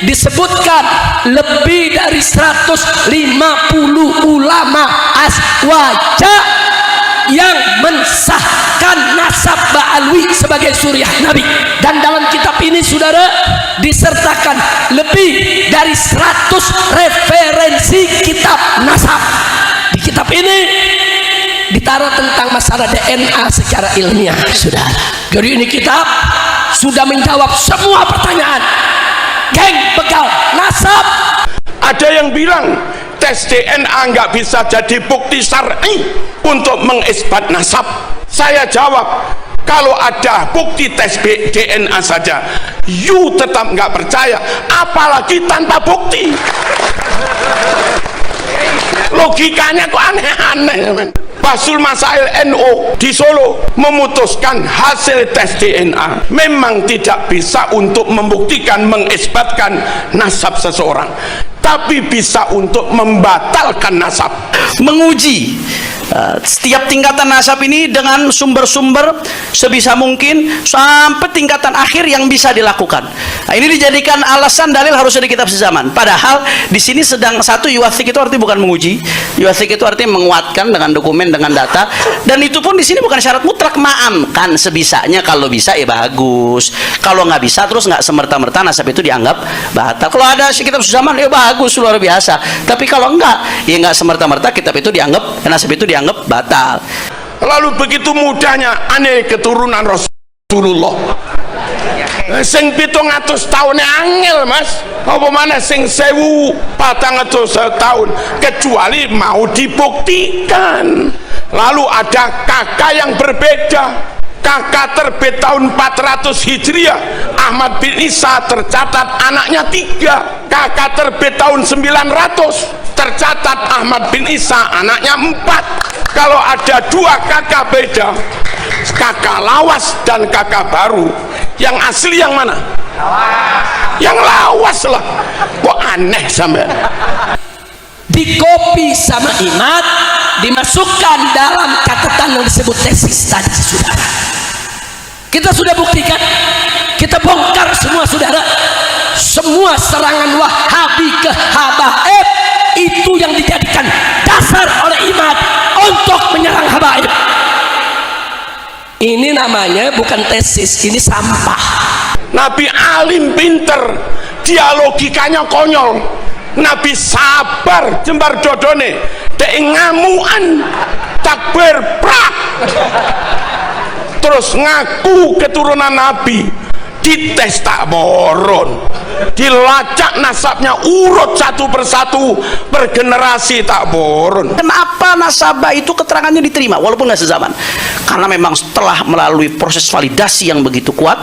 disebutkan lebih dari 150 ulama aswaja yang mensahkan nasab Ba'alwi sebagai suriah Nabi. Dan dalam kitab ini saudara disertakan lebih dari 100 referensi kitab nasab. Di kitab ini ditaruh tentang masalah DNA secara ilmiah saudara. Jadi ini kitab sudah menjawab semua pertanyaan geng begal nasab. Ada yang bilang tes DNA nggak bisa jadi bukti syar'i untuk mengisbat nasab. Saya jawab, kalau ada bukti tes DNA saja you tetap nggak percaya, apalagi tanpa bukti. Logikanya kok aneh-aneh. Basul Masail NU di Solo memutuskan hasil tes DNA memang tidak bisa untuk membuktikan, mengisbatkan nasab seseorang, tapi bisa untuk membatalkan nasab. Menguji setiap tingkatan nasab ini dengan sumber-sumber sebisa mungkin sampai tingkatan akhir yang bisa dilakukan. Nah, ini dijadikan alasan dalil harus ada kitab sezaman. Padahal di sini sedang satu yuwathik itu artinya bukan menguji. Yuwathik itu artinya menguatkan dengan dokumen, dengan data. Dan itu pun di sini bukan syarat mutlak, maamkan sebisanya. Kalau bisa ya bagus. Kalau nggak bisa terus nggak semerta-merta nasab itu dianggap batal. Kalau ada kitab sezaman ya bagus, luar biasa. Tapi kalau enggak ya nggak semerta-merta kitab itu dianggap, nasab itu dianggap batal. Lalu begitu mudahnya aneh keturunan Rasulullah. Sing 700 tahun angel mas, apa mana sing 1400 tahun, kecuali mau dibuktikan. Lalu ada kakak yang berbeda. Kakak terbit tahun 400 Hijriah, Ahmad bin Isa tercatat anaknya 3. Kakak terbit tahun 900, tercatat Ahmad bin Isa anaknya 4. Kalau ada 2 kakak beda, kakak lawas dan kakak baru, yang asli yang mana? Yang lawas lah. Kok aneh sampai Di kopi sama Imad dimasukkan dalam catatan yang disebut tesis tadi saudara. Kita sudah buktikan, kita bongkar semua saudara, semua serangan Wahabi ke habaib itu yang dijadikan dasar oleh Imad untuk menyerang habaib. Ini namanya bukan tesis, ini sampah. Nabi alim pinter, dia logikanya konyol. Nabi sabar jembar dodone, dek ngamuan takbir prak, terus ngaku keturunan Nabi, dites tak boron, dilacak nasabnya urut satu persatu per generasi tak boron. Kenapa nasabah itu keterangannya diterima walaupun nggak sezaman? Karena memang setelah melalui proses validasi yang begitu kuat,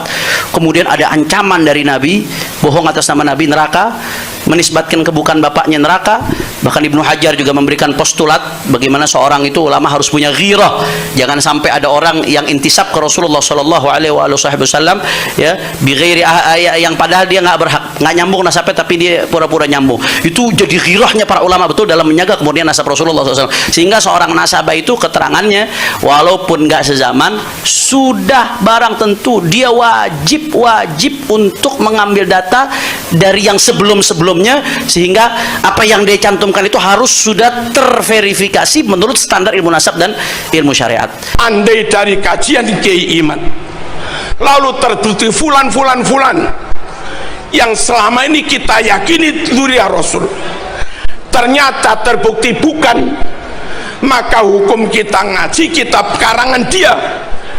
kemudian ada ancaman dari Nabi, bohong atas nama Nabi, neraka, menisbatkan kebukan bapaknya neraka. Bahkan Ibnu Hajar juga memberikan postulat bagaimana seorang itu ulama harus punya ghirah, jangan sampai ada orang yang intisab ke Rasulullah Shallallahu Alaihi Wasallam ya bighairi yang padahal dia nggak berhak, nggak nyambung nasabnya tapi dia pura-pura nyambung. Itu jadi ghirahnya para ulama betul dalam menjaga kemudian nasab Rasulullah SAW. Sehingga seorang nasabah itu keterangannya walaupun nggak sezaman sudah barang tentu dia wajib untuk mengambil data dari yang sebelum-sebelumnya, sehingga apa yang dia cantumkan itu harus sudah terverifikasi menurut standar ilmu nasab dan ilmu syariat. Andai dari kajian Kiai Iman lalu terbukti fulan yang selama ini kita yakini zuriat Rasul ternyata terbukti bukan, maka hukum kita ngaji kitab karangan dia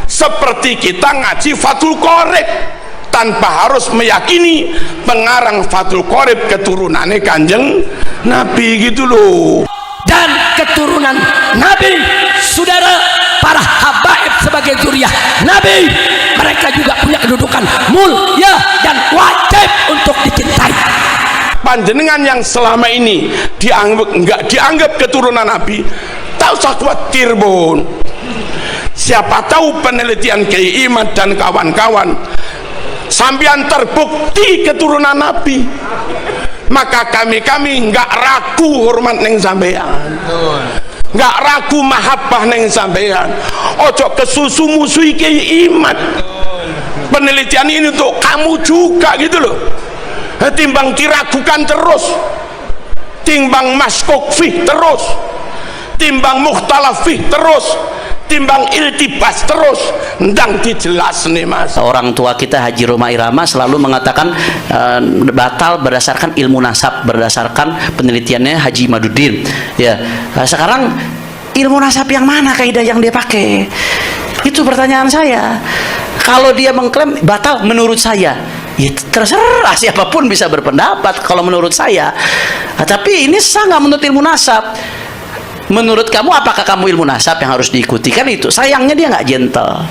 seperti kita ngaji Fathul Qorib tanpa harus meyakini pengarang Fathul Qorib keturunannya Kanjeng Nabi gitu loh. Dan keturunan Nabi saudara, para habaib sebagai zuriat Nabi, mereka juga punya kedudukan mulia dan wajib untuk dicintai. Panjenengan yang selama ini nggak dianggap keturunan Nabi, tak usah khawatir bon. Siapa tahu penelitian Kiai Imad dan kawan-kawan sampean terbukti keturunan Nabi, maka kami nggak ragu hormat neng sampean, nggak ragu mahabbah neng sampean. Ojo kesusu musuhi Kiai Imad. Penelitian ini untuk kamu juga gitu loh. timbang diragukan terus, timbang maskuk fih terus, timbang mukhtalaf fih terus, timbang iltibas terus, ndang dijelas nih Mas. Orang tua kita Haji Roma Irama selalu mengatakan batal berdasarkan ilmu nasab, berdasarkan penelitiannya Haji Madudin. Ya, sekarang ilmu nasab yang mana kaidah yang dia pakai? Itu pertanyaan saya. Kalau dia mengklaim batal menurut saya, ya terserah, siapapun bisa berpendapat kalau menurut saya. Tapi ini sah nggak menurut ilmu nasab? Menurut kamu apakah kamu ilmu nasab yang harus diikuti? Kan itu. Sayangnya dia nggak gentle.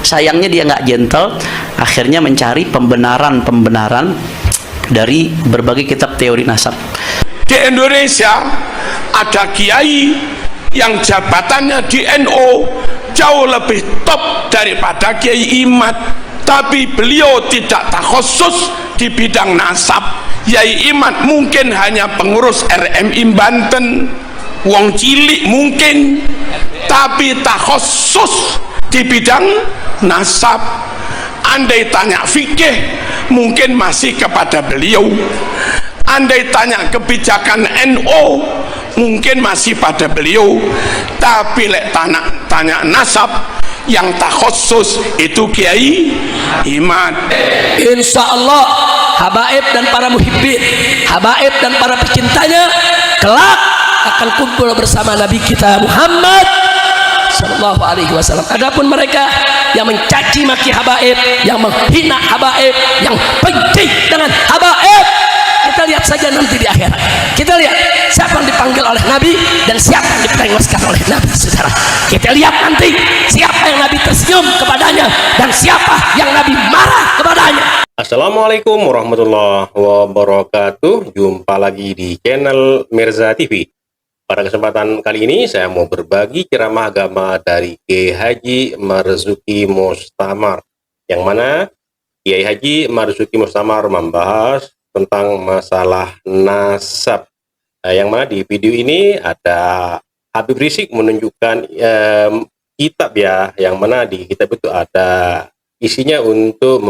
Sayangnya dia nggak gentle. Akhirnya mencari pembenaran dari berbagai kitab teori nasab. Di Indonesia ada kiai yang jabatannya di NU jauh lebih top daripada Kiai Imad, tapi beliau tidak takhusus di bidang nasab. Kiai Imad mungkin hanya pengurus RMI Banten, wong cilik mungkin, tapi tak khusus di bidang nasab. Andai tanya fikih mungkin masih kepada beliau, andai tanya kebijakan NU mungkin masih pada beliau, tapi lek tanya nasab yang tak khusus itu Kiai Imad. Insya Allah habaib dan para muhibbin, habaib dan para pecintanya kelak akan kumpul bersama Nabi kita Muhammad Sallallahu Alaihi Wasallam. Adapun mereka yang mencaci maki habaib, yang menghina habaib, yang benci dengan habaib, kita lihat saja nanti di akhirat. Kita lihat siapa yang dipanggil oleh Nabi dan siapa yang diperengoskan oleh Nabi, saudara. Kita lihat nanti siapa yang Nabi tersenyum kepadanya dan siapa yang Nabi marah kepadanya. Assalamualaikum warahmatullahi wabarakatuh. Jumpa lagi di channel Mirza TV. Pada kesempatan kali ini saya mau berbagi ceramah agama dari Kiai Haji Marzuki Mustamar, yang mana Kiai Haji Marzuki Mustamar membahas tentang masalah nasab. Yang mana di video ini ada Habib Rizik menunjukkan kitab ya, yang mana di kitab itu ada isinya untuk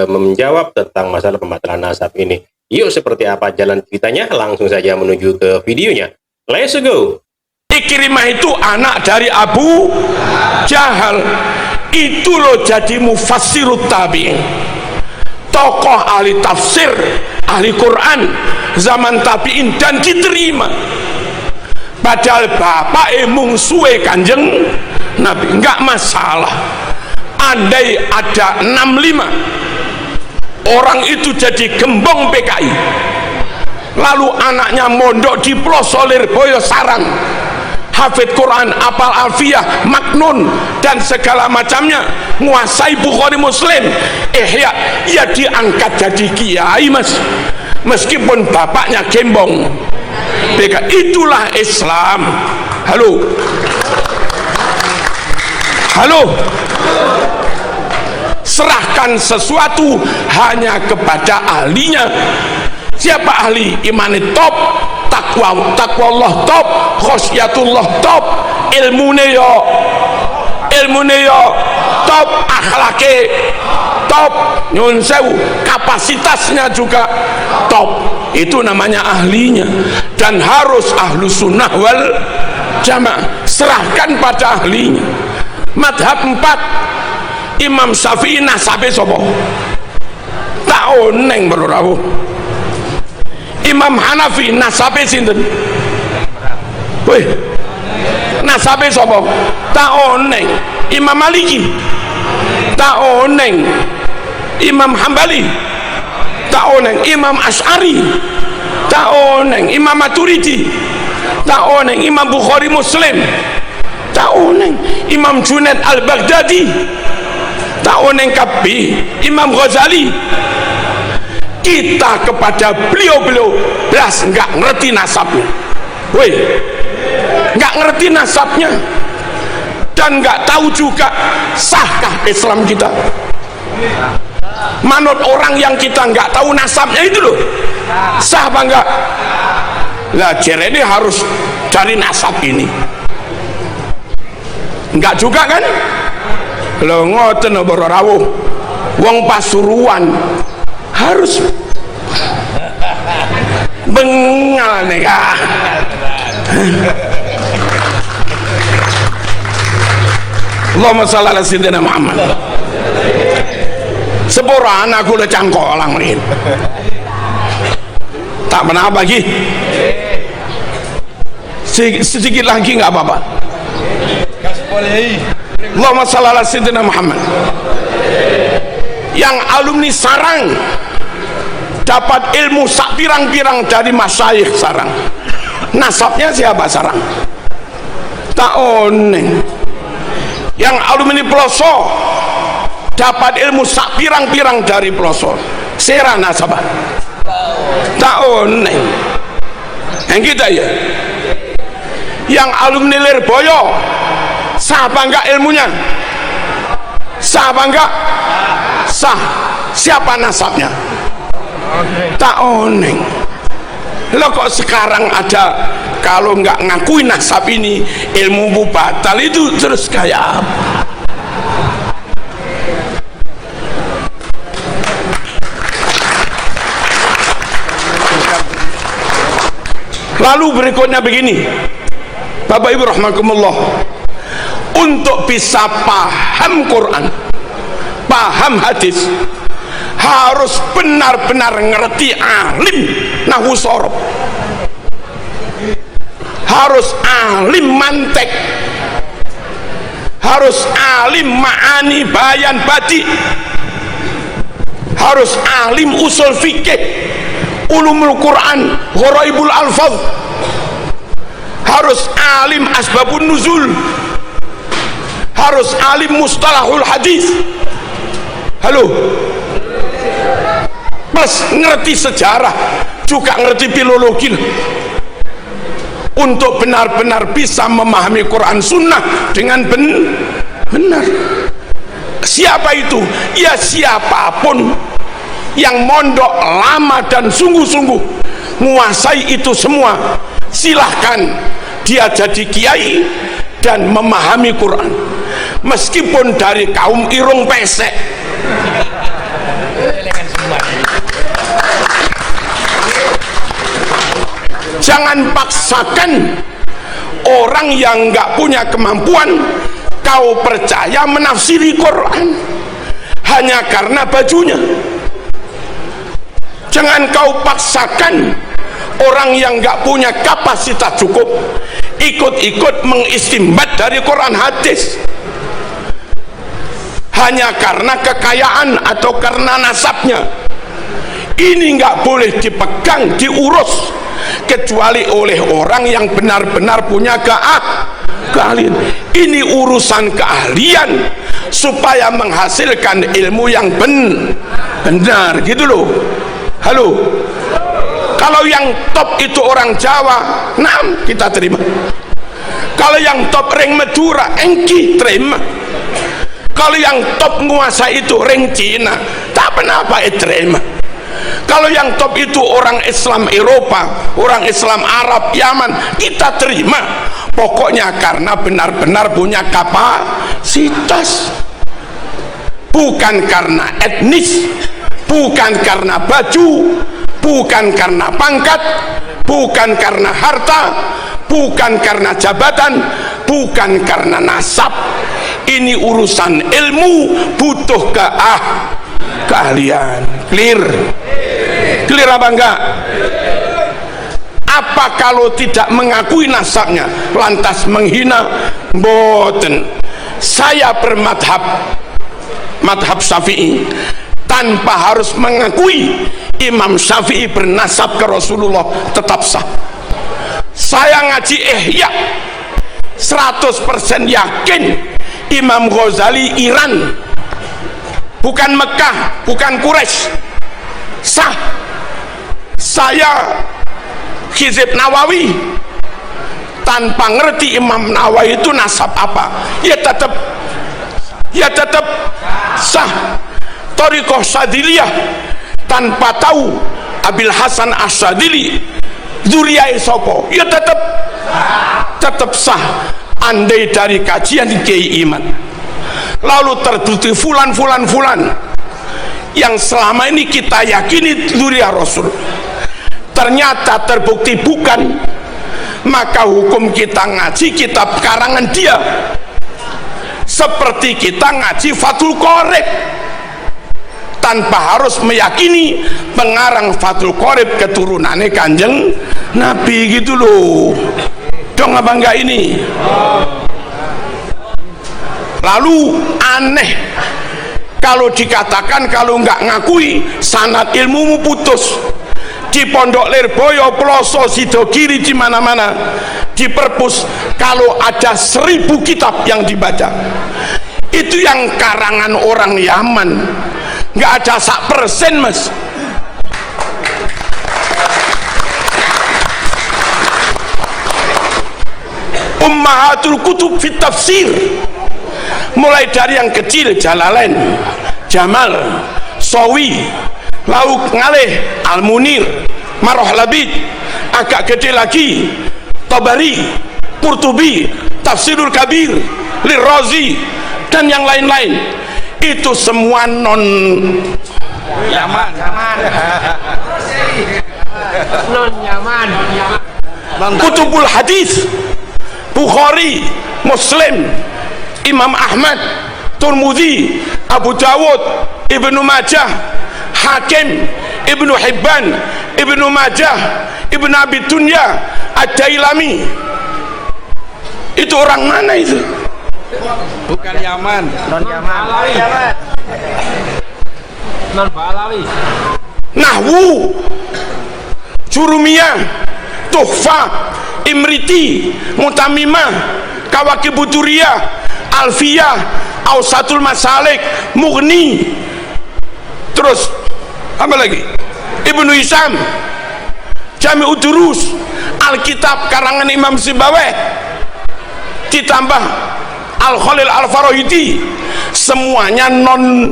menjawab tentang masalah pembatalan nasab ini. Yuk, seperti apa jalan ceritanya? Langsung saja menuju ke videonya. Let's go. Ikrimah itu anak dari Abu Jahal. Itu loh jadi mufassirut tabi'in, tokoh ahli tafsir, ahli Quran zaman tabi'in, dan diterima. Padahal bapak mungsuhe Kanjeng Nabi. Enggak masalah. Andai ada 65 orang itu jadi gembong PKI, lalu anaknya mondok di Plosolir Boyosarang, hafid Quran, apal alfiyah, maknun dan segala macamnya, menguasai Bukhari Muslim, Ihya, ya diangkat jadi kiai Mas, meskipun bapaknya gembong PKI. Itulah Islam. Halo, halo. Serahkan sesuatu hanya kepada ahlinya. Siapa ahli? Imani top, takwa Allah top, khosyatullah top, ilmune yo top, akhlake top, nyun sewu, kapasitasnya juga top. Itu namanya ahlinya, dan harus ahlu sunnah wal jamaah. Serahkan pada ahlinya. Madhab 4 Imam Syafi'i nasabe sopo? Tak oneng bro rawuh. Imam Hanafi nasabe sinten? Wih, nasabe sopo? Tak oneng. Imam Maliki tak oneng. Imam Hambali tak oneng. Imam Asy'ari tak oneng. Imam Maturidi tak oneng. Imam Bukhari Muslim tak oneng. Imam Junaid Al-Baghdadi tak oneng kabeh. Imam Ghazali. Kita kepada beliau-beliau belas nggak ngerti nasabnya. Woi, nggak ngerti nasabnya, dan nggak tahu juga sahkah Islam kita. Manut orang yang kita nggak tahu nasabnya itu loh, sah apa enggak? Lah ini harus cari nasab ini. Enggak juga kan? Lo ngoten rawuh, wong Pasuruan harus bengal nikah. Allahumma shalli ala sayyidina Muhammad. Sepura anakku udah cangkolang nih. Tak pernah lagi. Sedikit lagi nggak apa-apa. Allahumma shalli ala sayyidina Muhammad. Yang alumni sarang dapat ilmu sak pirang-pirang dari masyayikh sarang. Nasabnya siapa sarang? Tak oneng. Yang alumni Peloso dapat ilmu sak pirang-pirang dari Peloso. Sera nasabah. Tak oneng. Yang kita ya. Yang alumni Lirboyo sah bangga ilmunya? Sah bangga? Sah. Siapa nasabnya? Tak oneng. Lo kok sekarang ada kalau nggak ngakui nasab ini ilmu batal, itu terus kayak apa? Lalu berikutnya begini, Bapak Ibu rahimakumullah, untuk bisa paham Quran, paham hadis, harus benar-benar ngerti alim nahwu sorof, harus alim mantek, harus alim ma'ani bayan badi, harus alim usul fikih, ulumul Quran, gharaibul alfaz, harus alim asbabun nuzul, harus alim mustalahul hadis. Halo, plus ngerti sejarah, juga ngerti filologi, untuk benar-benar bisa memahami Quran Sunnah dengan benar. Siapa itu? Ya siapapun yang mondok lama dan sungguh-sungguh menguasai itu semua, silahkan dia jadi kiai dan memahami Quran, meskipun dari kaum irung pesek. Jangan paksakan orang yang nggak punya kemampuan kau percaya menafsiri Quran hanya karena bajunya. Jangan kau paksakan orang yang nggak punya kapasitas cukup ikut-ikut mengistimbat dari Quran hadis hanya karena kekayaan atau karena nasabnya. Ini nggak boleh dipegang, diurus kecuali oleh orang yang benar-benar punya keahlian. Ini urusan keahlian supaya menghasilkan ilmu yang benar, gitu loh. Halo, kalau yang top itu orang Jawa, nah kita terima. Kalau yang top ring Madura, engki terima. Kalau yang top nguasa itu ring Cina, tak kenapa terima. Kalau yang top itu orang Islam Eropa, orang Islam Arab, Yaman, kita terima. Pokoknya karena benar-benar punya kapasitas, bukan karena etnis, bukan karena baju, bukan karena pangkat, bukan karena harta, bukan karena jabatan, bukan karena nasab. Ini urusan ilmu, butuh keahlian. Clear apa enggak? Apa kalau tidak mengakui nasabnya lantas menghina? Mboten. Saya bermadhab Syafi'i tanpa harus mengakui Imam Syafi'i bernasab ke Rasulullah, tetap sah. Saya ngaji Ihya 100% yakin Imam Ghazali Iran, bukan Mekah, bukan Quraisy, sah. Saya Hizib Nawawi tanpa ngerti Imam Nawawi itu nasab apa, ya tetap sah. Thariqah Syadiliyah tanpa tahu Abil Hasan Asyadili dzuriyah sopo, ya tetap sah. Andai dari kajian di Kiai Iman lalu terbukti fulan yang selama ini kita yakini dzuriyah Rasul, ternyata terbukti bukan, maka hukum kita ngaji kitab karangan dia seperti kita ngaji Fathul Qorib, tanpa harus meyakini pengarang Fathul Qorib keturunannya Kanjeng Nabi gitu loh. Dong apa enggak ini? Lalu aneh kalau dikatakan kalau enggak ngakui sanad ilmumu putus. Di Pondok Lirboyo, Ploso, Sidogiri, di mana-mana, di perpus, kalau ada 1000 kitab yang dibaca, itu yang karangan orang Yaman, nggak ada 1%, mas. Ummahatul Kutub fit Tafsir, mulai dari yang kecil Jalalain, Jamal, Sawi, Lauk Ngaleh, Al-Munir, Maroh Labid, agak gede lagi Tabari, Qurtubi, Tafsirul Kabir, Lirrazi, dan yang lain-lain. Itu semua non Yaman, non Yaman, Kutubul Hadis, Bukhari, Muslim, Imam Ahmad, Turmudi, Abu Dawud, Ibnu Majah, Hakim, Ibnu Hibban, Ibnu Majah, Ibnu Abi Dunya, Ad-Dailami. Itu orang mana itu? Bukan Yaman, non Yaman, non Balawi. Nahwu, Jurumiyah, Tuhfah, Imriti, Mutamimah, Kawakibuduriyah, Alfiyah, Ausatul Masalik, Mughni, terus apa lagi? Ibnu Hisam, Jami'ud Durus, Alkitab karangan Imam Sibawayh, ditambah Al-Khalil Al-Farahidi, semuanya non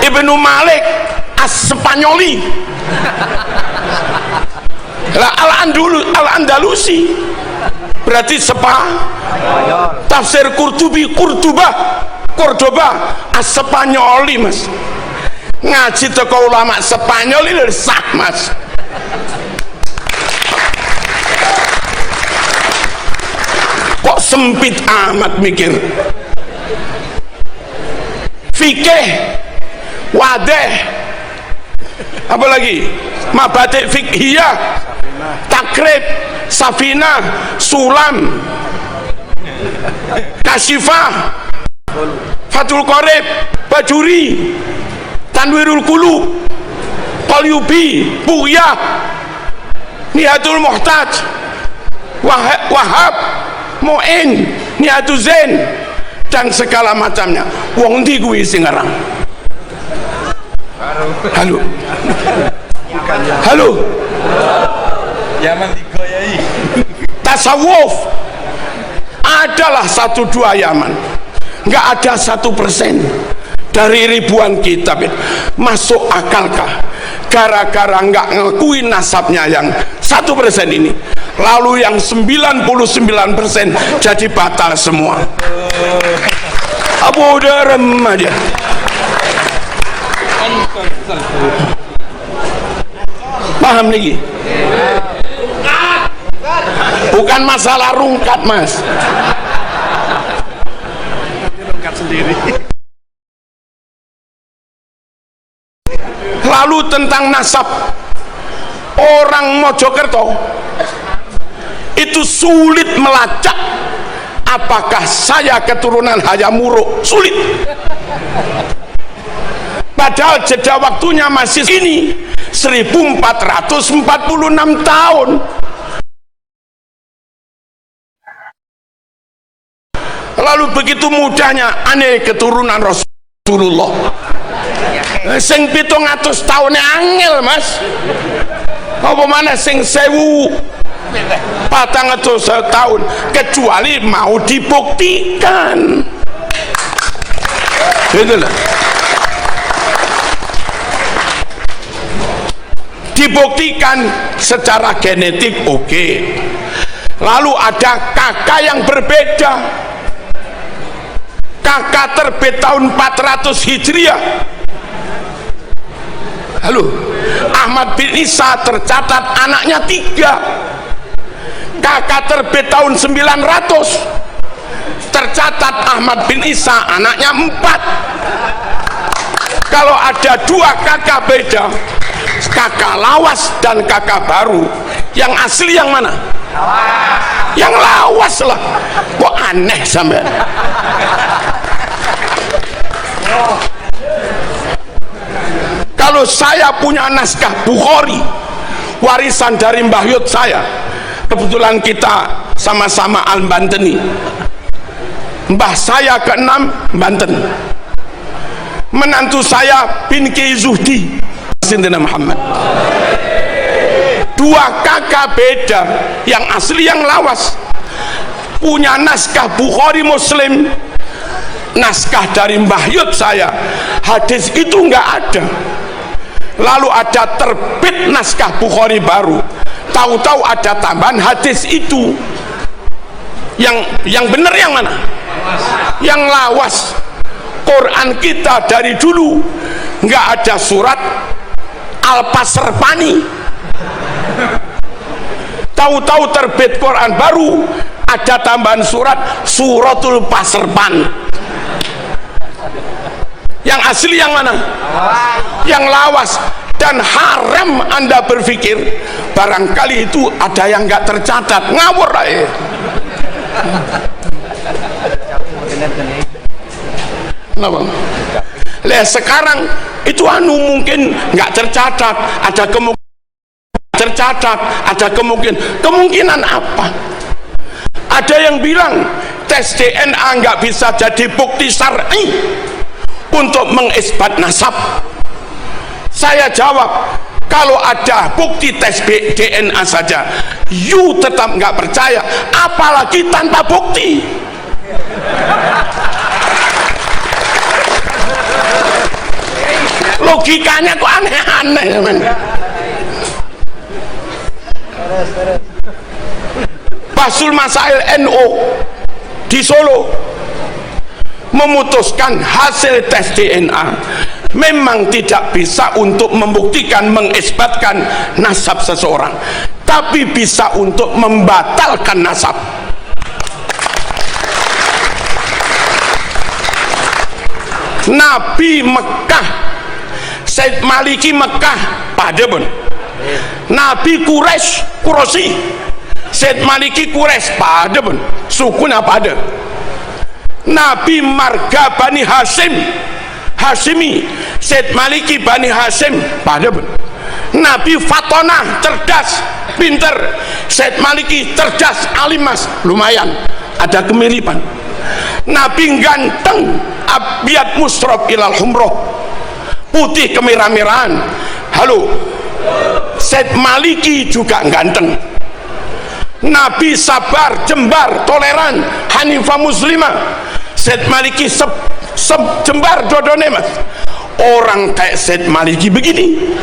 Ibnu Malik As-Spanyoli, Al-Andalusi, berarti tafsir Qurtubi, Cordoba, As-Spanyoli, mas. Ngaji teko ulama Spanyol ini sah, mas. Kok sempit amat mikir. Fikih, wadeh, apa lagi? Mabadi' fikhiyah, takrib, safinah, sulam, kasyifah, Fathul Qorib, Bajuri, Tanwirul Qulub, Qalyubi, Bughiyah, Nihatul Muhtaj, Wahab, Mu'in, Nihatul Zain, dan segala macamnya. Wong ndi kuwi sing ngarang? Halo. Halo. Yaman digoyai. Tasawuf adalah 1-2 Yaman, nggak ada 1% dari ribuan kitab. Masuk akalkah gara-gara nggak ngakuin nasabnya yang 1% ini, lalu yang 99% jadi batal semua? Abu Dharam aja. Paham lagi? Bukan masalah rungkat, mas. Rungkat sendiri. Lalu tentang nasab orang Mojokerto itu sulit melacak apakah saya keturunan Hayam Wuruk, sulit. Padahal jeda waktunya masih ini 1446 tahun. Lalu begitu mudahnya aneh keturunan Rasulullah. Sing 700 tahun angel, mas. Apa mana sing 1400 tahun, kecuali mau dibuktikan. Itulah. Dibuktikan secara genetik, oke. Lalu ada kakak yang berbeda. Kakak terbit tahun 400 Hijriah. Halo. Ahmad bin Isa tercatat anaknya 3. Kakak terbit tahun 900, tercatat Ahmad bin Isa anaknya 4. Kalau ada 2 kakak beda, kakak lawas dan kakak baru, yang asli yang mana? Yang lawas lah. Kok aneh sampean? Kalau saya punya naskah Bukhari warisan dari Mbah Yud saya, kebetulan kita sama-sama Al-Banteni, mbah saya ke-6 Banten, menantu saya bin Ki Zuhdi Sintina Muhammad. 2 kakak beda, yang asli yang lawas, punya naskah Bukhari Muslim, naskah dari Mbah Yud saya, hadis itu nggak ada. Lalu ada terbit naskah Bukhari baru, tahu-tahu ada tambahan hadis itu. Yang benar yang mana? Yang lawas. Quran kita dari dulu nggak ada surat Al-Pasrpani, tahu-tahu terbit Quran baru ada tambahan surat Suratul Pasrpan. Yang asli yang mana? Yang lawas. Dan haram Anda berpikir barangkali itu ada yang nggak tercatat, ngawur lah ya. Kenapa? Lihat sekarang itu mungkin nggak tercatat, ada kemungkinan apa? Ada yang bilang tes DNA nggak bisa jadi bukti syar'i untuk mengisbat nasab. Saya jawab, kalau ada bukti tes DNA saja you tetap nggak percaya, apalagi tanpa bukti. Logikanya kok aneh-aneh. Basul Masail NO di Solo memutuskan hasil tes DNA memang tidak bisa untuk membuktikan, mengisbatkan nasab seseorang, tapi bisa untuk membatalkan nasab. Nabi Mekah, Said Maliki Mekah Padebon, Nabi Quraisy Said Maliki Quraisy Padebon, sukunya Pade. Nabi Marga Bani Hashimi Said Maliki Bani Hashim Padebon. Nabi Fatona cerdas, pinter, Said Maliki cerdas, alimas, lumayan, ada kemiripan. Nabi ganteng, Abiyat Musrof ilal Humroh, putih kemerah-merahan. Halo, Said Maliki juga ganteng. Nabi sabar, jembar, toleran, Hanifah muslimah. Said Maliki jembar dodone mas. Orang kayak Said Maliki begini,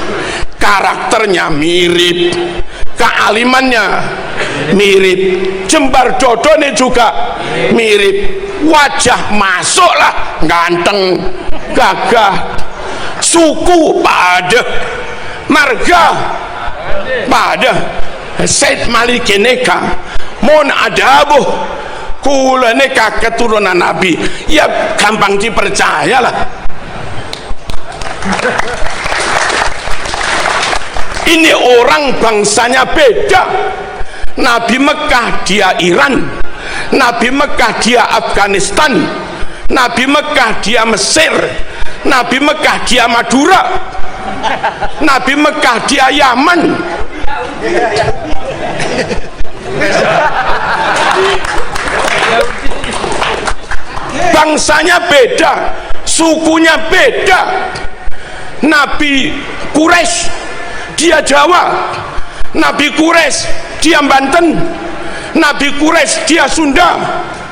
karakternya mirip, kealimannya mirip, jembar dodone juga mirip, wajah masuklah, ganteng, gagah, suku Pade, marga Pade. Said Maliki neka mon adabuh, kula neka keturunan Nabi, ya gampang dipercayalah. Ini orang bangsanya beda. Nabi Mekah dia Iran, Nabi Mekah dia Afghanistan, Nabi Mekah dia Mesir, Nabi Mekah dia Madura, Nabi Mekah dia Yaman. Bangsanya beda, sukunya beda. Nabi Quraisy dia Jawa, Nabi Quraisy dia Banten, Nabi Quraisy dia Sunda.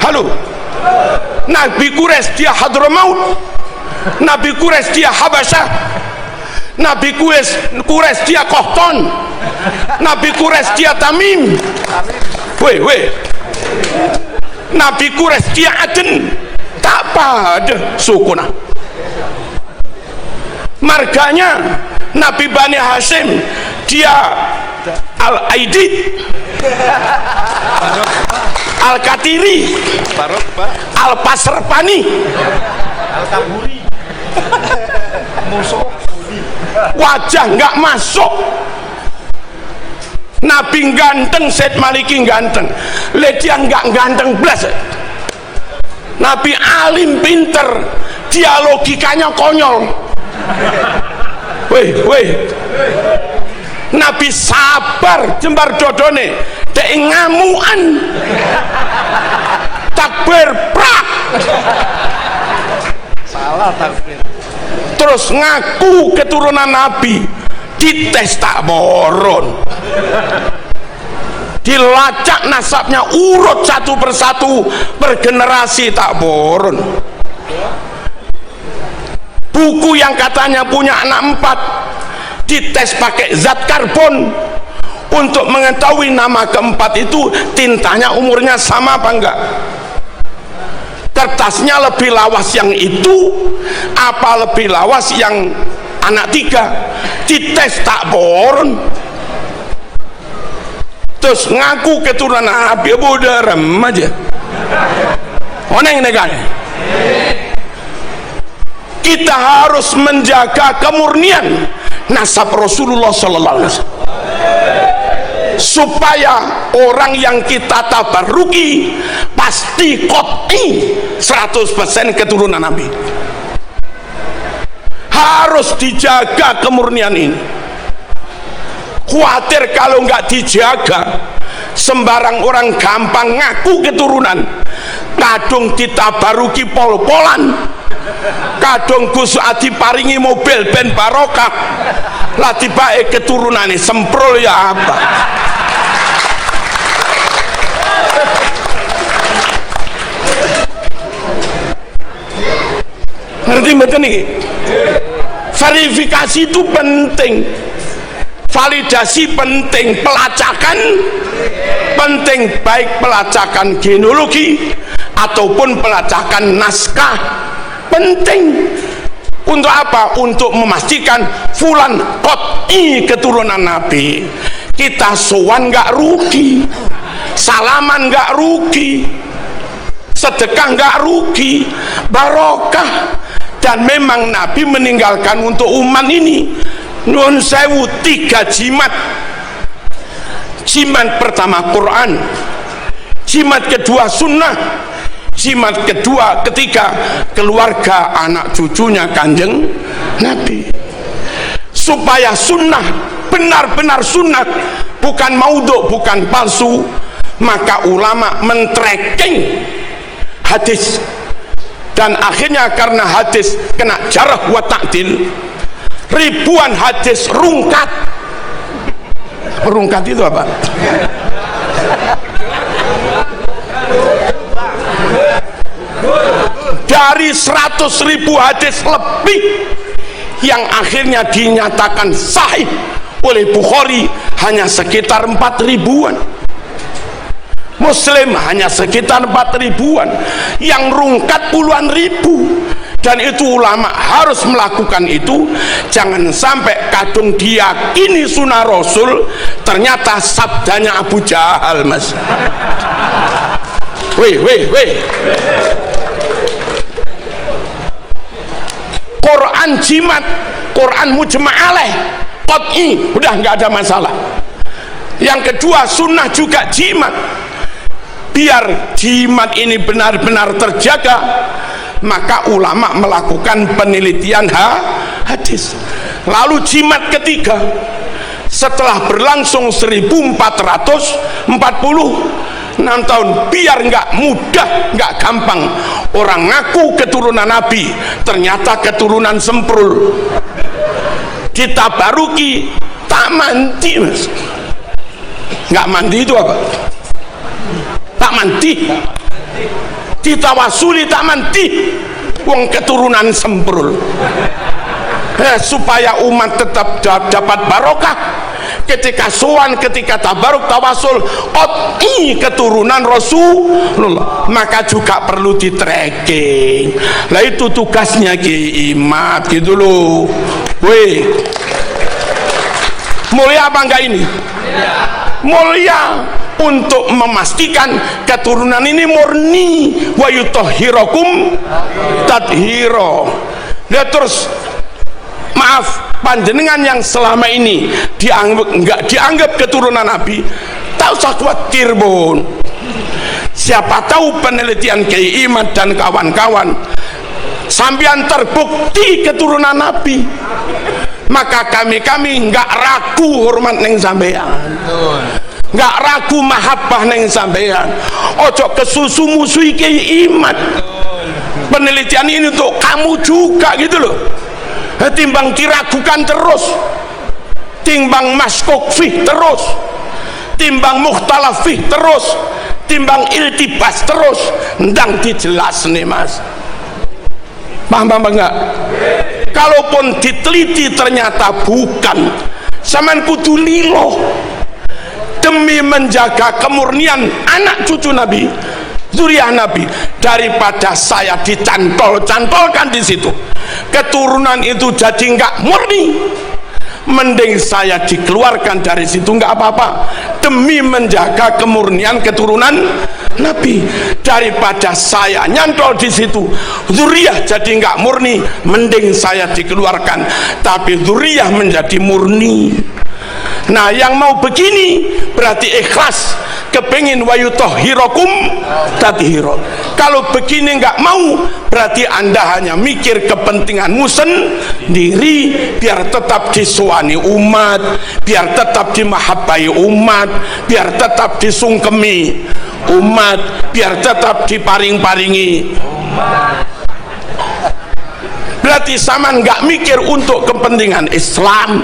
Halo, Nabi Quraisy dia Hadramaut, Nabi Quraisy dia Habasyah, Nabi Quraisy dia Qahtan, Nabi Quraisy dia Tamim. Weh, Nabi Quraisy dia Aden. Tak pada sukuna. Marganya Nabi Bani Hashim dia Al-Aidid, Al-Katiri, Al-Pasrpani, Al-Kaburi. Musuh. wajah nggak masuk. Nabi ganteng, Said Maliki ganteng, dia nggak ganteng blas. Nabi alim pinter, dia logikanya konyol. Weh Nabi sabar jembar dodone dek ngamuan takbir prak Salah takbir. terus ngaku keturunan Nabi, dites tak boron, dilacak nasabnya urut satu persatu per generasi tak boron. Buku yang katanya punya anak 4 dites pakai zat karbon untuk mengetahui nama keempat itu tintanya umurnya sama apa enggak, kertasnya lebih lawas yang itu apa lebih lawas yang anak 3, dites tak boron. Terus ngaku keturunan Nabi, udah rem aja oneng negara. Kita harus menjaga kemurnian nasab Rasulullah sallallahu alaihi wasallam supaya orang yang kita tabaruki pasti qot'i 100% keturunan Nabi. Harus dijaga kemurnian ini. Khawatir kalau nggak dijaga, sembarang orang gampang ngaku keturunan, kadung ditabaruki pol-polan, kadung Gus Adi paringi mobil ben barokah, lah tibae keturunane semprol ya apa. Ngerti betul nih? Verifikasi itu penting, validasi penting, pelacakan penting, baik pelacakan genealogi ataupun pelacakan naskah penting. Untuk apa? Untuk memastikan fulan qot'i keturunan Nabi. Kita sowan nggak rugi, salaman nggak rugi, sedekah nggak rugi, barokah. Dan memang Nabi meninggalkan untuk umat ini nun sewu 3 jimat. Jimat pertama Quran, jimat kedua sunnah, jimat kedua ketiga keluarga anak cucunya Kanjeng Nabi. Supaya sunnah benar-benar sunnah, bukan maudhu, bukan palsu, maka ulama men-tracking hadis. Dan akhirnya karena hadis kena jarah wa ta'dil, ribuan hadis rungkat. Rungkat itu apa? Dari 100.000 hadis lebih yang akhirnya dinyatakan sahih oleh Bukhari hanya sekitar 4.000-an, Muslim hanya sekitar 4.000-an, yang rungkat puluhan ribu. Dan itu ulama harus melakukan itu. Jangan sampai kadung diyakini sunnah Rasul ternyata sabdanya Abu Jahal, mas. Weh Quran jimat, Quran mujma' alaih, qot'i, udah nggak ada masalah. Yang kedua sunnah juga jimat. Biar jimat ini benar-benar terjaga, maka ulama melakukan penelitian hadis. Lalu jimat ketiga, setelah berlangsung 1446 tahun, biar nggak mudah, nggak gampang orang ngaku keturunan Nabi ternyata keturunan semprul, ditabaruki tak mandi, mas. Nggak mandi itu apa? Tak mandi, ditawasuli tak mandi, wong keturunan semprul. Supaya umat tetap dapat barokah ketika sowan, ketika tabaruk tawasul qot'i keturunan Rasulullah, maka juga perlu di tracking. Lah itu tugasnya Ki Imat gitu loh. Weh Mulia apa enggak ini? Mulia, untuk memastikan keturunan ini murni. Wa yutahhirakum tathira. Nah, terus maaf, panjenengan yang selama ini enggak dianggap keturunan Nabi, tak usah khawatir, Bun. Siapa tahu penelitian Kiai Imad dan kawan-kawan sampean terbukti keturunan Nabi, maka kami nggak ragu hormat neng sampean, nggak ragu mahabbah neng sampean. Ojo kesusu musuhi Kiai Imad. Penelitian ini untuk kamu juga gitu loh. Timbang diragukan terus, timbang maskok fih terus, timbang mukhtalaf fih terus, timbang iltibas terus, ndang dijelas nih Mas. Paham enggak? Kalaupun diteliti ternyata bukan, sampean kudu lilo demi menjaga kemurnian anak cucu Nabi, zuriyah Nabi, daripada saya dicantol-cantolkan di situ keturunan itu jadi nggak murni, mending saya dikeluarkan dari situ nggak apa-apa demi menjaga kemurnian keturunan Nabi, daripada saya nyantol di situ zuriyah jadi nggak murni, mending saya dikeluarkan tapi zuriyah menjadi murni. Nah, yang mau begini berarti ikhlas, kepengin wayutahhirakum tathira. Kalau begini nggak mau, berarti Anda hanya mikir kepentinganmu sendiri, biar tetap disuani umat, biar tetap dimahabbai umat, biar tetap disungkemi umat, biar tetap diparing-paringi umat. Berarti sama nggak mikir untuk kepentingan Islam,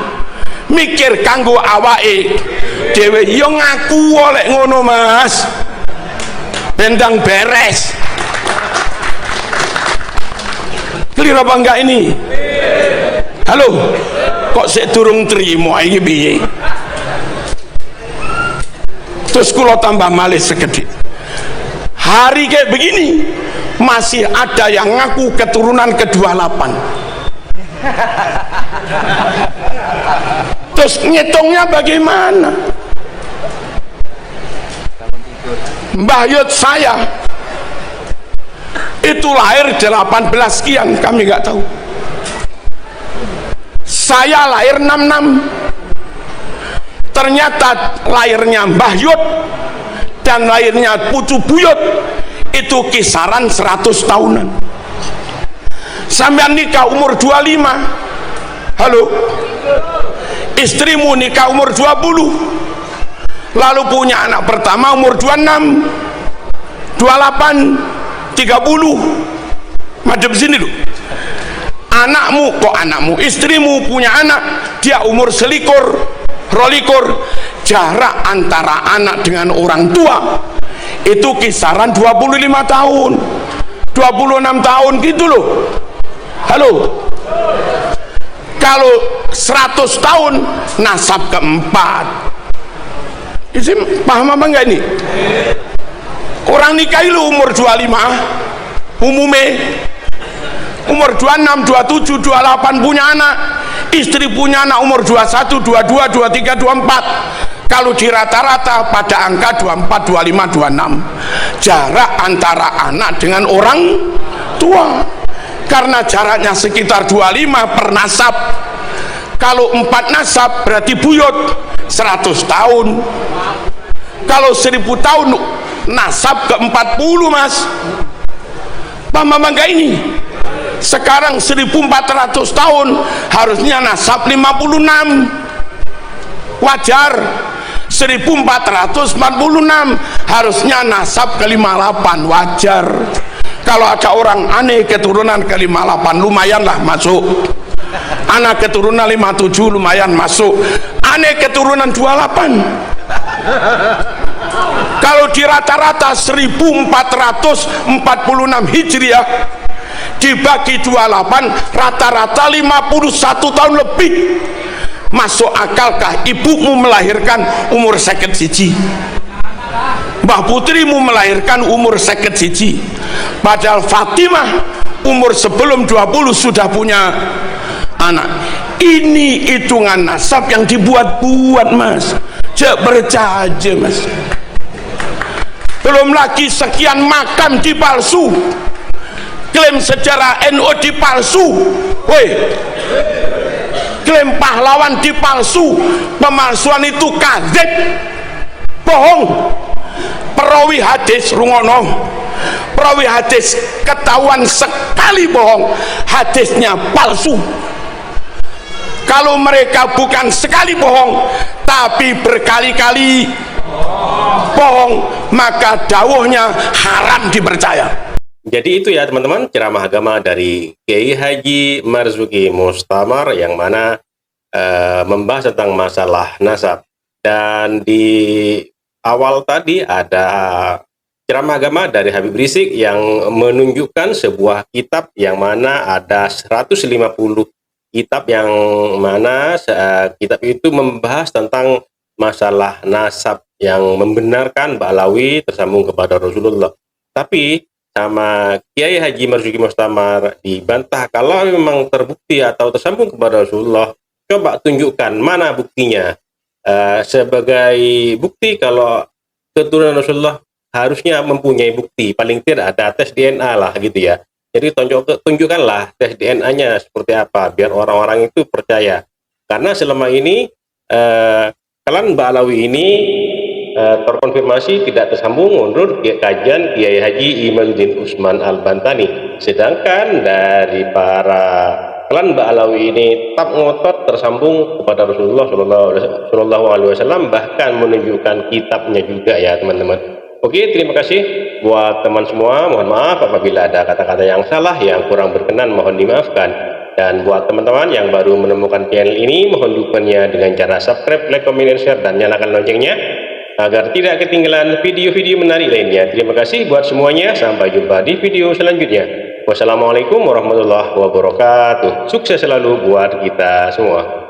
mikir kanggo awake dhewe. Yo ngaku oleh ngono Mas, bendang beres. Clear apa enggak ini? Halo, kok sik durung trimo iki piye? Terus kula tambah malih sekedhik. Hari kayak begini masih ada yang ngaku keturunan ke-28. Terus ngitungnya bagaimana? Mbah Yud saya itu lahir 18 sekian, kami nggak tahu. Saya lahir 66. Ternyata lahirnya Mbah Yud dan lahirnya Putu Buyut itu kisaran 100 tahunan. Sampean nikah umur 25. Halo, istrimu nikah umur 20, lalu punya anak pertama umur 26, 28, 30. Madep sini dulu. Anakmu, istrimu punya anak, dia umur selikur, rolikur. Jarak antara anak dengan orang tua itu kisaran 25 tahun, 26 tahun gitu loh. Halo, kalau 100 tahun nasab keempat. Isi paham apa enggak ini? Orang nikah itu umur 25 umumnya, umur 26, 27, 28 punya anak, istri punya anak umur 21, 22, 23, 24. Kalau di rata-rata pada angka 24, 25, 26 jarak antara anak dengan orang tua. Karena jaraknya sekitar 25 per nasab, kalau 4 nasab berarti buyut 100 tahun. Kalau 1000 tahun nasab ke 40 Mas. Paham enggak ini? Sekarang 1400 tahun harusnya nasab 56, wajar. 1446 harusnya nasab ke 58, wajar. Kalau ada orang aneh keturunan ke 58 lumayan lah masuk. Anak keturunan 57 lumayan masuk. Aneh keturunan 28. Kalau di rata-rata 1446 Hijriah dibagi 28, rata-rata 51 tahun lebih. Masuk akalkah ibumu melahirkan umur 51? Mbah putrimu melahirkan umur 51? Padahal Fatimah umur sebelum 20 sudah punya anak. ini hitungan nasab yang dibuat-buat, Mas. Cek bercaja, Mas. Belum lagi sekian makam dipalsu, klaim sejarah NU dipalsu, woi, klaim pahlawan dipalsu, pemalsuan itu kadzib, bohong. Perawi hadis rungono, perawi hadis ketahuan sekali bohong, hadisnya palsu. Kalau mereka bukan sekali bohong tapi berkali-kali bohong, maka dawuhnya haram dipercaya. Jadi itu ya teman-teman, ceramah agama dari Kiai Haji Marzuki Mustamar yang mana membahas tentang masalah nasab. Dan di awal tadi ada ceramah agama dari Habib Rizik yang menunjukkan sebuah kitab yang mana ada 150 kitab yang mana kitab itu membahas tentang masalah nasab yang membenarkan Ba'alawi tersambung kepada Rasulullah. Tapi sama Kiai Haji Marzuki Mustamar dibantah, kalau memang terbukti atau tersambung kepada Rasulullah, coba tunjukkan mana buktinya. Sebagai bukti kalau keturunan Rasulullah harusnya mempunyai bukti, paling tidak ada tes DNA lah gitu ya. Jadi tunjukkanlah tes DNA-nya seperti apa biar orang-orang itu percaya. Karena selama ini klan Ba'alawi ini terkonfirmasi tidak tersambung menurut kajian Kiai Haji Imaduddin Usman Al-Bantani. Sedangkan dari para klan Ba'alawi ini tetap ngotot tersambung kepada Rasulullah Shallallahu Alaihi Wasallam, bahkan menunjukkan kitabnya juga ya teman-teman. Oke, terima kasih buat teman semua. Mohon maaf apabila ada kata-kata yang salah, yang kurang berkenan, mohon dimaafkan. Dan buat teman-teman yang baru menemukan channel ini, mohon dukungannya dengan cara subscribe, like, comment, dan share, dan nyalakan loncengnya agar tidak ketinggalan video-video menarik lainnya. Terima kasih buat semuanya. Sampai jumpa di video selanjutnya. Wassalamualaikum warahmatullahi wabarakatuh. Sukses selalu buat kita semua.